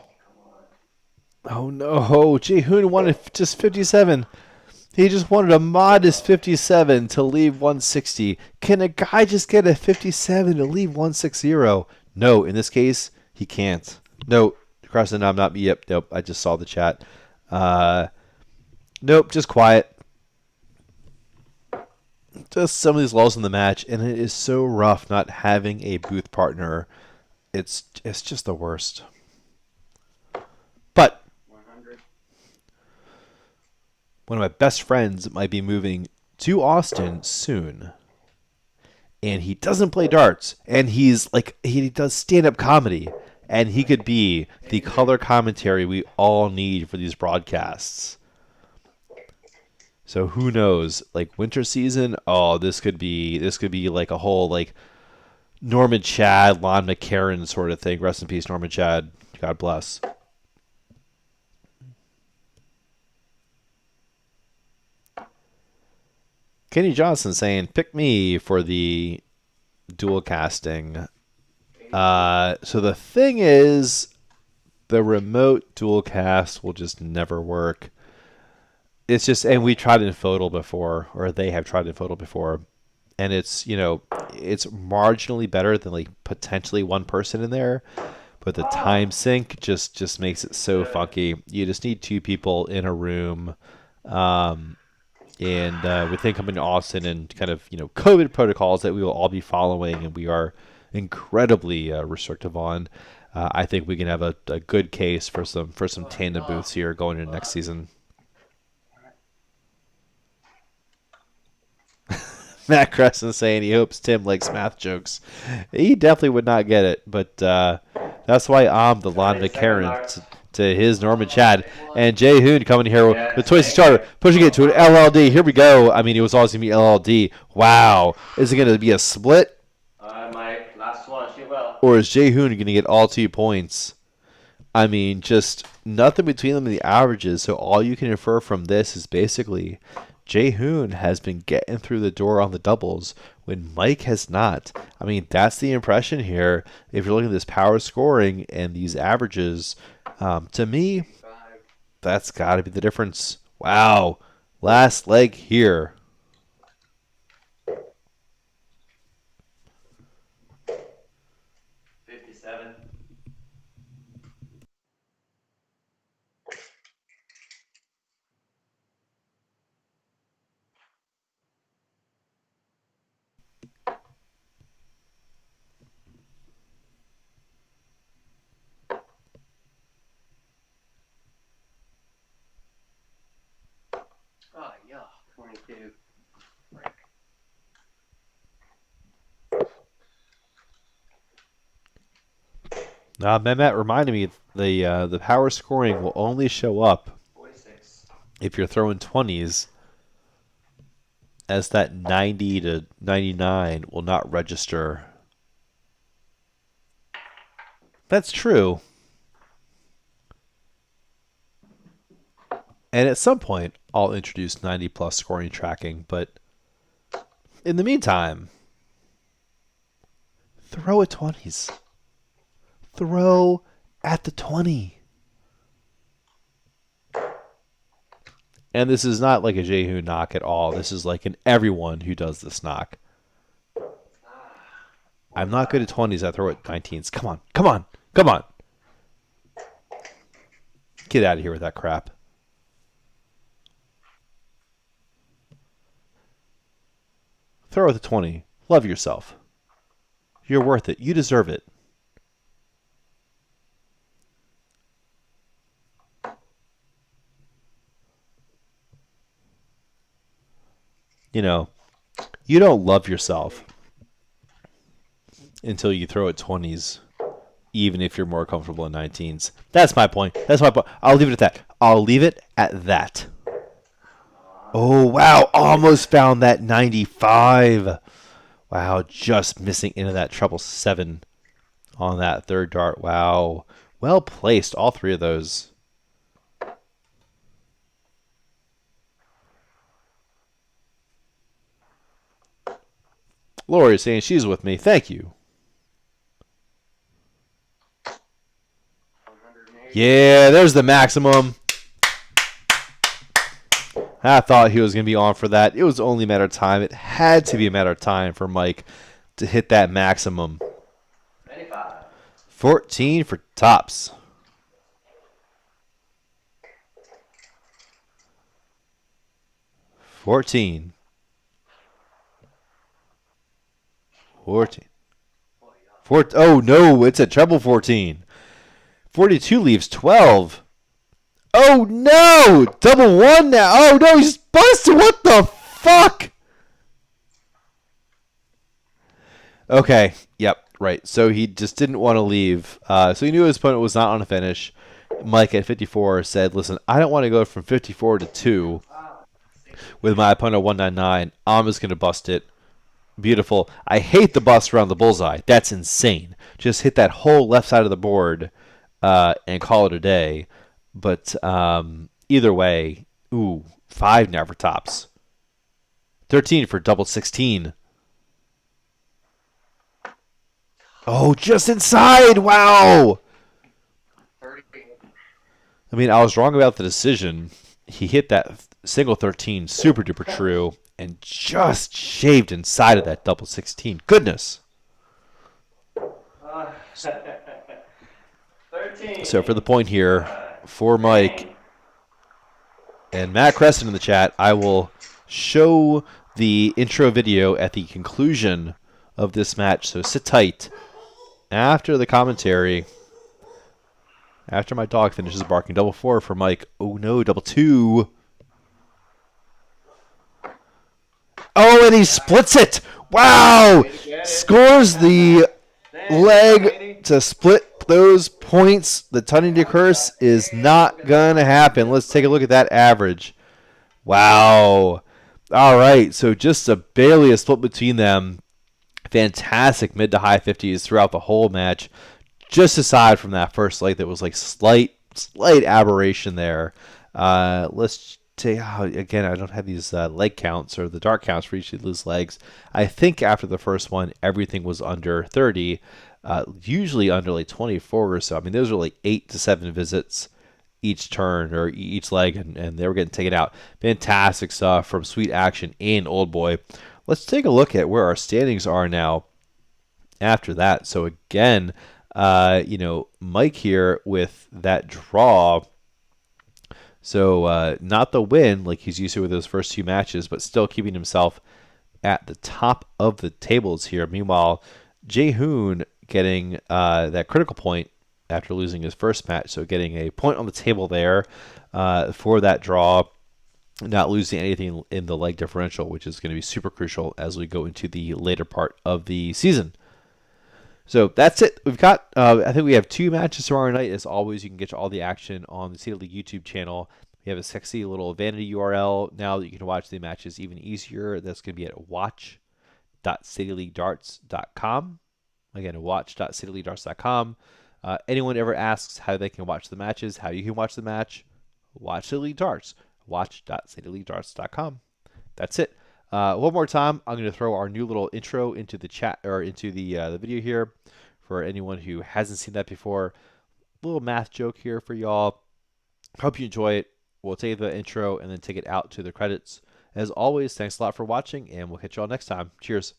[SPEAKER 2] on.
[SPEAKER 1] Oh no, Jae Hoon wanted just 57. He just wanted a modest 57 to leave 160. Can a guy just get a 57 to leave 160? No, in this case, he can't. No, Carson, I'm not. Yep, nope. I just saw the chat. Nope, just quiet. Just some of these lulls in the match, and it is so rough not having a booth partner. It's just the worst. But
[SPEAKER 2] 100.
[SPEAKER 1] one of my best friends might be moving to Austin soon. And he doesn't play darts. And he does stand-up comedy. And he could be the color commentary we all need for these broadcasts. So who knows? Like winter season, oh, this could be like a whole like Norman Chad, Lon McCarran sort of thing. Rest in peace, Norman Chad. God bless. Kenny Johnson saying, pick me for the dual casting. So the thing is, the remote dual cast will just never work. It's just, and we tried in Photal before, or they have tried in Photal before, and it's, it's marginally better than like potentially one person in there, but the time sync just makes it so funky. You just need two people in a room. And with things coming to Austin and kind of COVID protocols that we will all be following, and we are incredibly restrictive on, I think we can have a good case for some tandem booths here going into next season. Matt Crescent saying he hopes Tim likes math jokes. He definitely would not get it, but that's why I'm the Lon McCarran to his Norman Chad. And Jae Hoon coming here with Twisted Starter, pushing it to an LLD. Here we go. I mean, it was always going to be LLD. Wow. Is it going to be a split?
[SPEAKER 2] Mike, last one. She will.
[SPEAKER 1] Or is Jae Hoon going to get all 2 points? I mean, just nothing between them in the averages. So all you can infer from this is basically Jae Hoon has been getting through the door on the doubles when Mike has not. I mean, that's the impression here. If you're looking at this power scoring and these averages, to me, that's got to be the difference. Wow. Last leg here.
[SPEAKER 2] Oh, yeah. 22.
[SPEAKER 1] Mehmet reminded me the power scoring will only show up
[SPEAKER 2] 46.
[SPEAKER 1] if you're throwing 20s, as that 90 to 99 will not register. That's true. And at some point, I'll introduce 90 plus scoring tracking, but in the meantime, throw at 20s. Throw at the 20. And this is not like a Jae Hoon knock at all. This is like an everyone who does this knock. I'm not good at 20s. I throw at 19s. Come on. Come on. Come on. Get out of here with that crap. Throw at the 20. Love yourself. You're worth it. You deserve it. You don't love yourself until you throw at 20s, even if you're more comfortable in 19s. That's my point. That's my point. I'll leave it at that. I'll leave it at that. Oh, wow. Almost found that 95. Wow, just missing into that treble 7 on that third dart. Wow. Well placed, all three of those. Lori is saying she's with me. Thank you. Yeah, there's the maximum. I thought he was going to be on for that. It was only a matter of time. It had to be a matter of time for Mike to hit that maximum.
[SPEAKER 2] 95.
[SPEAKER 1] 14 for tops. Fourteen. Oh, no, it's a treble 14. 42 leaves 12. Oh, no! Double one now. Oh, no, he's busted. What the fuck? Okay, yep, right. So he just didn't want to leave. So he knew his opponent was not on a finish. Mike at 54 said, listen, I don't want to go from 54 to 2 with my opponent 199. I'm just going to bust it. Beautiful. I hate the bust around the bullseye. That's insane. Just hit that whole left side of the board and call it a day. But either way, 5 now for tops. 13 for double 16. Oh, just inside. Wow. I mean, I was wrong about the decision. He hit that single 13 super duper true and just shaved inside of that double 16. Goodness.
[SPEAKER 2] 13.
[SPEAKER 1] So for the point here, for Mike and Matt Creston in the chat, I will show the intro video at the conclusion of this match. So sit tight. After the commentary, after my dog finishes barking, double 4 for Mike. Oh no, double 2. Oh, and he splits it. Wow. Scores the leg to split those points. The Tunny to curse is not going to happen. Let's take a look at that average. Wow. All right, so just barely a split between them. Fantastic mid to high 50s throughout the whole match. Just aside from that first leg that was like slight aberration there. Let's take, again, I don't have these leg counts or the dart counts for each of those legs. I think after the first one, everything was under 30, usually under like 24 or so. I mean, those were like 8 to 7 visits each turn or each leg, and they were getting taken out. Fantastic stuff from Sweet Action and Old Boy. Let's take a look at where our standings are now after that. So again, Mike here with that draw. So not the win like he's used to with those first 2 matches, but still keeping himself at the top of the tables here. Meanwhile, Jae Hoon getting that critical point after losing his first match. So getting a point on the table there for that draw. Not losing anything in the leg differential, which is going to be super crucial as we go into the later part of the season. So that's it. We've got, I think we have 2 matches tomorrow night. As always, you can get to all the action on the City League YouTube channel. We have a sexy little vanity URL now that you can watch the matches even easier. That's going to be at watch.cityleaguedarts.com. Again, watch.cityleaguedarts.com. Anyone ever asks how they can watch the matches, how you can watch the match, watch City League Darts. Watch.cityleaguedarts.com. That's it. One more time, I'm going to throw our new little intro into the chat or into the video here for anyone who hasn't seen that before. A little math joke here for y'all. Hope you enjoy it. We'll take the intro and then take it out to the credits. As always, thanks a lot for watching, and we'll catch y'all next time. Cheers.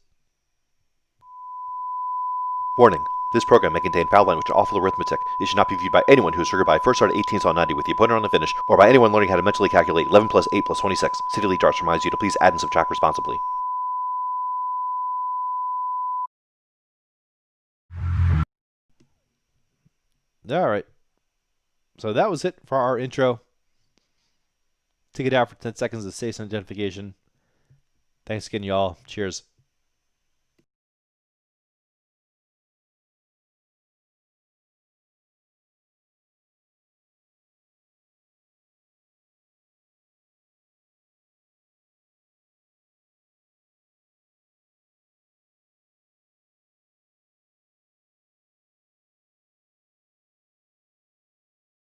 [SPEAKER 1] Warning. This program may contain foul language and awful arithmetic. It should not be viewed by anyone who is triggered by first start at 18 saw 90 with the opponent on the finish, or by anyone learning how to mentally calculate 11 plus 8 plus 26. City League Darts reminds you to please add and subtract responsibly. All right. So that was it for our intro. Take it out for 10 seconds to say some identification. Thanks again, y'all. Cheers.